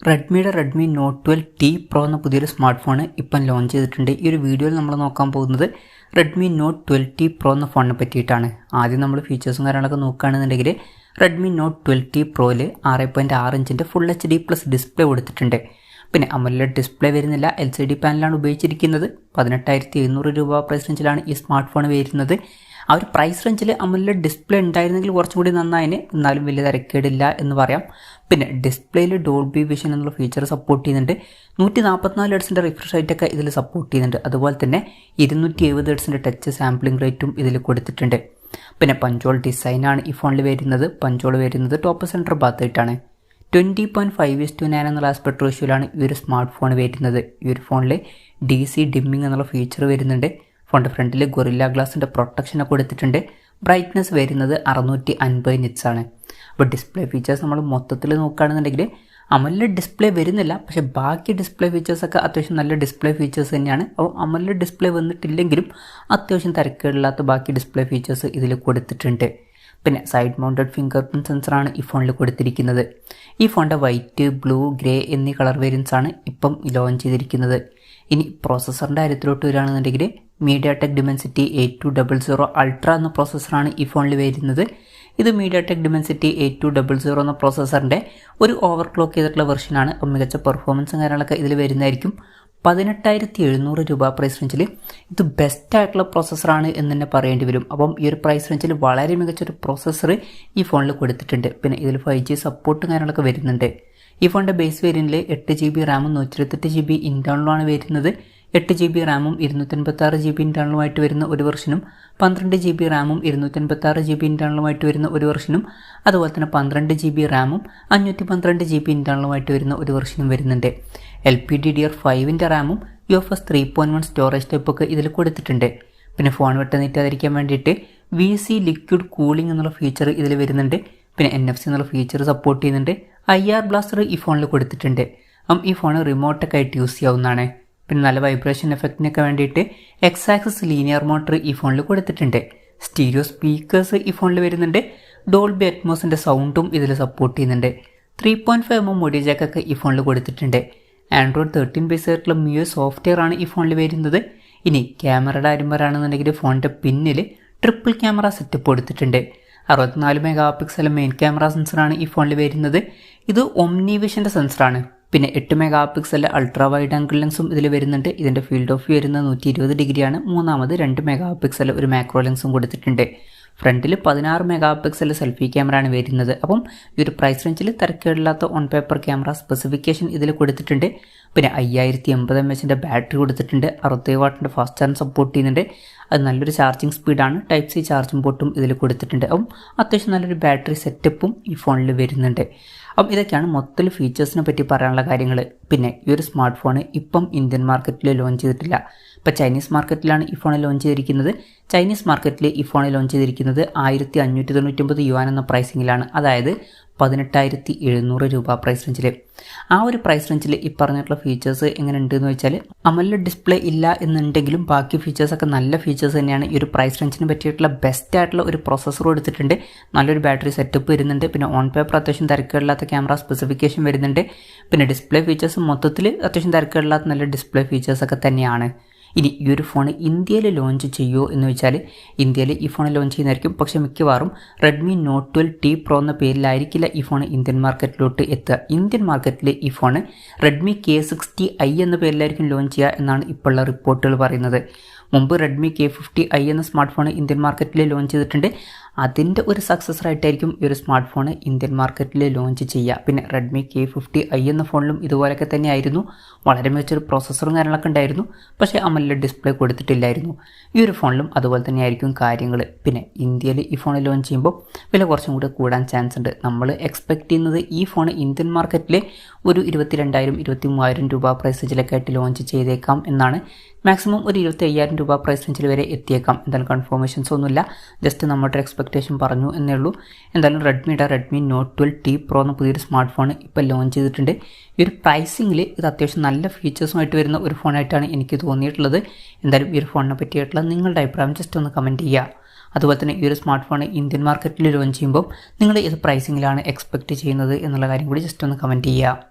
റെഡ്മിയുടെ Redmi not 12T Pro എന്ന പുതിയൊരു smart phone ഇപ്പം ലോഞ്ച് ചെയ്തിട്ടുണ്ട്. ഈ ഒരു വീഡിയോയിൽ നമ്മൾ നോക്കാൻ പോകുന്നത് റെഡ്മി നോട്ട് 12T Pro എന്ന ഫോണിനെ പറ്റിയിട്ടാണ്. ആദ്യം നമ്മൾ ഫീച്ചേഴ്സും കാര്യങ്ങളൊക്കെ നോക്കുകയാണെന്നുണ്ടെങ്കിൽ റെഡ്മി നോട്ട് 12T Proയിൽ 6.6 ഇഞ്ചിൻ്റെ ഫുൾ HD പ്ലസ് ഡിസ്പ്ലേ കൊടുത്തിട്ടുണ്ട്. പിന്നെ AMOLED ഡിസ്പ്ലേ വരുന്നില്ല, LCD പാനലാണ് ഉപയോഗിച്ചിരിക്കുന്നത്. 18,700 രൂപ പ്രൈസ് റേഞ്ചിലാണ് ഈ സ്മാർട്ട് ഫോൺ വരുന്നത്. ആ ഒരു പ്രൈസ് റേഞ്ചിൽ AMOLED ഡിസ്പ്ലേ ഉണ്ടായിരുന്നെങ്കിൽ കുറച്ചും കൂടി നന്നായിന്, എന്നാലും വലിയ തിരക്കേടില്ല എന്ന് പറയാം. പിന്നെ ഡിസ്പ്ലേയിൽ ഡോൾബി വിഷൻ എന്നുള്ള ഫീച്ചർ സപ്പോർട്ട് ചെയ്യുന്നുണ്ട്. 144 ഹെർട്സിൻ്റെ റിഫ്രഷ് റേറ്റൊക്കെ ഇതിൽ സപ്പോർട്ട് ചെയ്യുന്നുണ്ട്. അതുപോലെ തന്നെ 270 ഹെർട്സിൻ്റെ ടച്ച് സാമ്പിളിംഗ് റേറ്റും ഇതിൽ കൊടുത്തിട്ടുണ്ട്. പിന്നെ പഞ്ചോൾ ഡിസൈനാണ് ഈ ഫോണിൽ വരുന്നത്. പഞ്ചോൾ വരുന്നത് ടോപ്പ് സെൻറ്റർ ഭാഗത്തായിട്ടാണ്. 20.5:9 എന്നുള്ള ആസ്പെക്ട് റേഷ്യോയിലാണ് ഈ ഒരു സ്മാർട്ട് ഫോൺ വരുന്നത്. ഈ ഒരു ഫോണിൽ DC ഡിമ്മിങ് എന്നുള്ള ഫീച്ചർ വരുന്നുണ്ട്. ഫോണിൻ്റെ ഫ്രണ്ടിൽ ഗൊറില്ല ഗ്ലാസിൻ്റെ പ്രൊട്ടക്ഷനൊക്കെ കൊടുത്തിട്ടുണ്ട്. ബ്രൈറ്റ്നസ് വരുന്നത് 650 നിറ്റ്സ് ആണ്. അപ്പോൾ ഡിസ്പ്ലേ ഫീച്ചേഴ്സ് നമ്മൾ മൊത്തത്തിൽ നോക്കുകയാണെന്നുണ്ടെങ്കിൽ AMOLED ഡിസ്പ്ലേ വരുന്നില്ല, പക്ഷേ ബാക്കി ഡിസ്പ്ലേ ഫീച്ചേഴ്സൊക്കെ അത്യാവശ്യം നല്ല ഡിസ്പ്ലേ ഫീച്ചേഴ്സ് തന്നെയാണ്. അപ്പോൾ AMOLED ഡിസ്പ്ലേ വന്നിട്ടില്ലെങ്കിലും അത്യാവശ്യം തിരക്കേടില്ലാത്ത ബാക്കി ഡിസ്പ്ലേ ഫീച്ചേഴ്സ് ഇതിൽ കൊടുത്തിട്ടുണ്ട്. പിന്നെ സൈഡ് മൗണ്ടഡ് ഫിംഗർ പ്രിൻറ്റ് സെൻസറാണ് ഈ ഫോണിൽ കൊടുത്തിരിക്കുന്നത്. ഈ ഫോണിൻ്റെ വൈറ്റ്, ബ്ലൂ, ഗ്രേ എന്നീ കളർ വേരിയൻസ് ആണ് ഇപ്പം ലോഞ്ച് ചെയ്തിരിക്കുന്നത്. ഇനി പ്രോസസ്സറിൻ്റെ കാര്യത്തിലോട്ട് വരികയാണെന്നുണ്ടെങ്കിൽ mediatek dimensity 8200 അൾട്ര എന്ന പ്രോസസ്സറാണ് ഈ ഫോണിൽ വരുന്നത്. ഇത് mediatek dimensity 8200 എന്ന പ്രോസസ്സറിൻ്റെ ഒരു ഓവർക്ലോക്ക് ചെയ്തിട്ടുള്ള വെർഷനാണ്. അപ്പം മികച്ച പെർഫോമൻസും കാര്യങ്ങളൊക്കെ ഇതിൽ വരുന്നതായിരിക്കും. 18,700 രൂപ പ്രൈസ് റേഞ്ചിൽ ഇത് ബെസ്റ്റ് ആയിട്ടുള്ള പ്രോസസ്സറാണ് എന്ന് തന്നെ പറയേണ്ടി വരും. അപ്പം ഈ ഒരു പ്രൈസ് റേഞ്ചിൽ വളരെ മികച്ചൊരു പ്രോസസ്സർ ഈ ഫോണിൽ കൊടുത്തിട്ടുണ്ട്. പിന്നെ ഇതിൽ 5G സപ്പോർട്ടും കാര്യങ്ങളൊക്കെ വരുന്നുണ്ട്. ഈ ഫോണിൻ്റെ ബേസ് വേരിയൻറ്റിൽ 8GB റാമും 128GB ഇൻറ്റേർണലുമാണ് വരുന്നത്. 8GB റാമും 256GB ഇൻറ്റേർണലുമായിട്ട് വരുന്ന ഒരു വെർഷനും 12GB റാമും 256GB ഇൻറ്റേർണലുമായിട്ട് വരുന്ന ഒരു വെർഷനും അതുപോലെ തന്നെ 12GB റാമും 512GB ഇൻറ്റേർണലുമായിട്ട് വരുന്ന ഒരു വെർഷനും വരുന്നുണ്ട്. LPDDR5 റാമും UFS 3.1 സ്റ്റോറേജ് ടൈപ്പൊക്കെ ഇതിൽ കൊടുത്തിട്ടുണ്ട്. പിന്നെ ഫോൺ വെട്ട നീറ്റാതിരിക്കാൻ വേണ്ടിയിട്ട് VC ലിക്വിഡ് കൂളിംഗ് എന്നുള്ള ഫീച്ചർ ഇതിൽ വരുന്നുണ്ട്. പിന്നെ NFC എന്നുള്ള ഫീച്ചർ സപ്പോർട്ട് ചെയ്യുന്നുണ്ട്. IR ബ്ലാസ്റ്റർ ഈ ഫോണിൽ കൊടുത്തിട്ടുണ്ട്. അപ്പം ഈ ഫോൺ റിമോട്ടൊക്കെ ആയിട്ട് യൂസ് ചെയ്യാവുന്നതാണ്. പിന്നെ നല്ല വൈബ്രേഷൻ എഫക്റ്റിനൊക്കെ വേണ്ടിയിട്ട് എക്സാക്സിസ് ലീനിയർ മോട്ടർ ഈ ഫോണിൽ കൊടുത്തിട്ടുണ്ട്. സ്റ്റീരിയോ സ്പീക്കേഴ്സ് ഈ ഫോണിൽ വരുന്നുണ്ട്. ഡോൾബി അറ്റ്മോസിൻ്റെ സൗണ്ടും ഇതിൽ സപ്പോർട്ട് ചെയ്യുന്നുണ്ട്. 3.5mm ഓഡിയോ ജാക്കൊക്കെ ഈ ഫോണിൽ കൊടുത്തിട്ടുണ്ട്. Android 13 ബേസ് ആയിട്ടുള്ള MIUI സോഫ്റ്റ്വെയർ ആണ് ഈ ഫോണിൽ വരുന്നത്. ഇനി ക്യാമറയുടെ കാര്യം പറയുകയാണെന്നുണ്ടെങ്കിൽ ഫോണിൻ്റെ പിന്നിൽ ട്രിപ്പിൾ ക്യാമറ സെറ്റപ്പ് കൊടുത്തിട്ടുണ്ട്. 64 മെഗാപിക്സൽ മെയിൻ ക്യാമറ സെൻസറാണ് ഈ ഫോണിൽ വരുന്നത്. ഇത് ഒംനി വിഷൻ്റെ സെൻസറാണ്. പിന്നെ 8 മെഗാപിക്സൽ അൾട്രാ വൈഡ് ആംഗിൾ ലെൻസും ഇതിൽ വരുന്നുണ്ട്. ഇതിൻ്റെ ഫീൽഡ് ഓഫ് വ്യൂ വരുന്നത് 120 ഡിഗ്രിയാണ്. മൂന്നാമത് 2 മെഗാപിക്സൽ ഒരു മാക്രോ ലെൻസും കൊടുത്തിട്ടുണ്ട്. ഫ്രണ്ടിൽ 16 മെഗാപിക്സൽ സെൽഫി ക്യാമറയാണ് വരുന്നത്. അപ്പം ഈ ഒരു പ്രൈസ് റേഞ്ചിൽ തിരക്കേടില്ലാത്ത ഓൺ പേപ്പർ ക്യാമറ സ്പെസിഫിക്കേഷൻ ഇതിൽ കൊടുത്തിട്ടുണ്ട്. പിന്നെ 5080 ബാറ്ററി കൊടുത്തിട്ടുണ്ട്. 60 വാട്ടിൻ്റെ ഫാസ്റ്റ് ചാർജ് സപ്പോർട്ട് ചെയ്യുന്നുണ്ട്. അത് നല്ലൊരു ചാർജിങ് സ്പീഡാണ്. ടൈപ്പ് സി ചാർജിങ് പോർട്ടും ഇതിൽ കൊടുത്തിട്ടുണ്ട്. അപ്പം അത്യാവശ്യം നല്ലൊരു ബാറ്ററി സെറ്റപ്പും ഈ ഫോണിൽ വരുന്നുണ്ട്. അപ്പം ഇതൊക്കെയാണ് മൊത്തത്തിൽ ഫീച്ചേഴ്സിനെ പറ്റി പറയാനുള്ള കാര്യങ്ങൾ. പിന്നെ ഈ ഒരു സ്മാർട്ട് ഫോൺ ഇപ്പം ഇന്ത്യൻ മാർക്കറ്റിൽ ലോഞ്ച് ചെയ്തിട്ടില്ല. ഇപ്പോൾ ചൈനീസ് മാർക്കറ്റിലാണ് ഈ ഫോൺ ലോഞ്ച് ചെയ്തിരിക്കുന്നത്. ചൈനീസ് മാർക്കറ്റിൽ ഈ ഫോൺ ലോഞ്ച് ചെയ്തിരിക്കുന്നത് 1599 യുവാൻ എന്ന പ്രൈസിങ്ങിലാണ്. അതായത് 18,700 രൂപ പ്രൈസ് റേഞ്ചിൽ. ആ ഒരു പ്രൈസ് റേഞ്ചിൽ ഈ പറഞ്ഞിട്ടുള്ള ഫീച്ചേഴ്സ് എങ്ങനെ ഉണ്ടെന്ന് വെച്ചാൽ AMOLED ഡിസ്പ്ലേ ഇല്ല എന്നുണ്ടെങ്കിലും ബാക്കി ഫീച്ചേഴ്സൊക്കെ നല്ല ഫീച്ചേഴ്സ് തന്നെയാണ്. ഈ ഒരു പ്രൈസ് റേഞ്ചിന് പറ്റിയിട്ടുള്ള ബെസ്റ്റ് ആയിട്ടുള്ള ഒരു പ്രോസസ്സർ കൊടുത്തിട്ടുണ്ട്. നല്ലൊരു ബാറ്ററി സെറ്റപ്പ് വരുന്നുണ്ട്. പിന്നെ ഓൺ പേപ്പർ അത്യാവശ്യം തിരക്കേടില്ലാത്ത ക്യാമറ സ്പെസിഫിക്കേഷൻ വരുന്നുണ്ട്. പിന്നെ ഡിസ്പ്ലേ ഫീച്ചേഴ്സ് മൊത്തത്തിൽ അത്യാവശ്യം തിരക്കേടില്ലാത്ത നല്ല ഡിസ്പ്ലേ ഫീച്ചേഴ്സൊക്കെ തന്നെയാണ്. ഇനി ഈ ഒരു ഫോൺ ഇന്ത്യയിൽ ലോഞ്ച് ചെയ്യുമോ എന്ന് വെച്ചാൽ ഇന്ത്യയിൽ ഈ ഫോൺ ലോഞ്ച് ചെയ്യുന്നതായിരിക്കും. പക്ഷേ മിക്കവാറും റെഡ്മി നോട്ട് 12T Pro എന്ന പേരിലായിരിക്കില്ല ഈ ഫോൺ ഇന്ത്യൻ മാർക്കറ്റിലോട്ട് എത്തുക. ഇന്ത്യൻ മാർക്കറ്റിൽ ഈ ഫോൺ റെഡ്മി K60i എന്ന പേരിലായിരിക്കും ലോഞ്ച് ചെയ്യുക എന്നാണ് ഇപ്പോഴുള്ള റിപ്പോർട്ടുകൾ പറയുന്നത്. മുമ്പ് റെഡ്മി K50i എന്ന സ്മാർട്ട് ഫോൺ ഇന്ത്യൻ മാർക്കറ്റിൽ ലോഞ്ച് ചെയ്തിട്ടുണ്ട്. അതിൻ്റെ ഒരു സക്സസർ ആയിട്ടായിരിക്കും ഈ ഒരു സ്മാർട്ട് ഫോൺ ഇന്ത്യൻ മാർക്കറ്റിൽ ലോഞ്ച് ചെയ്യുക. പിന്നെ റെഡ്മി K50i എന്ന ഫോണിലും ഇതുപോലൊക്കെ തന്നെയായിരുന്നു. വളരെ മികച്ചൊരു പ്രോസസ്സറും കാര്യങ്ങളൊക്കെ ഉണ്ടായിരുന്നു. പക്ഷേ AMOLED ഡിസ്പ്ലേ കൊടുത്തിട്ടില്ലായിരുന്നു. ഈ ഒരു ഫോണിലും അതുപോലെ തന്നെയായിരിക്കും കാര്യങ്ങൾ. പിന്നെ ഇന്ത്യയിൽ ഈ ഫോൺ ലോഞ്ച് ചെയ്യുമ്പോൾ വില കുറച്ചും കൂടി കൂടാൻ ചാൻസ് ഉണ്ട്. നമ്മൾ എക്സ്പെക്ട് ചെയ്യുന്നത് ഈ ഫോൺ ഇന്ത്യൻ മാർക്കറ്റിൽ ഒരു 22,000-23,000 രൂപ പ്രൈസ് റേഞ്ചിലൊക്കെ ആയിട്ട് ലോഞ്ച് ചെയ്തേക്കാം എന്നാണ്. മാക്സിമം ഒരു 25,000 രൂപ പ്രൈസ് റേഞ്ചിൽ വരെ എത്തിയേക്കാം. എന്തായാലും കൺഫർമേഷൻസ് ഒന്നുമില്ല, ജസ്റ്റ് നമ്മുടെ എക്സ്പെക്ടേഷൻ പറഞ്ഞു എന്നേ ഉള്ളൂ. എന്തായാലും റെഡ്മി നോട്ട് 12T Pro എന്ന പുതിയൊരു സ്മാർട്ട് ഫോൺ ഇപ്പോൾ ലോഞ്ച് ചെയ്തിട്ടുണ്ട്. ഈ ഒരു പ്രൈസിങ്ങിൽ ഇത് അത്യാവശ്യം നല്ല ഫീച്ചേഴ്സുമായിട്ട് വരുന്ന ഒരു ഫോണായിട്ടാണ് എനിക്ക് തോന്നിയിട്ടുള്ളത്. എന്തായാലും ഈ ഒരു ഫോണിനെ പറ്റിയിട്ടുള്ള നിങ്ങളുടെ അഭിപ്രായം ജസ്റ്റ് ഒന്ന് കമൻറ്റ് ചെയ്യുക. അതുപോലെ തന്നെ ഈ ഒരു സ്മാർട്ട് ഫോൺ ഇന്ത്യൻ മാർക്കറ്റിൽ ലോഞ്ച് ചെയ്യുമ്പോൾ നിങ്ങൾ ഏത് പ്രൈസിങ്ങിലാണ് എക്സ്പെക്റ്റ് ചെയ്യുന്നത് എന്നുള്ള കാര്യം കൂടി ജസ്റ്റ് ഒന്ന് കമൻറ്റ് ചെയ്യുക.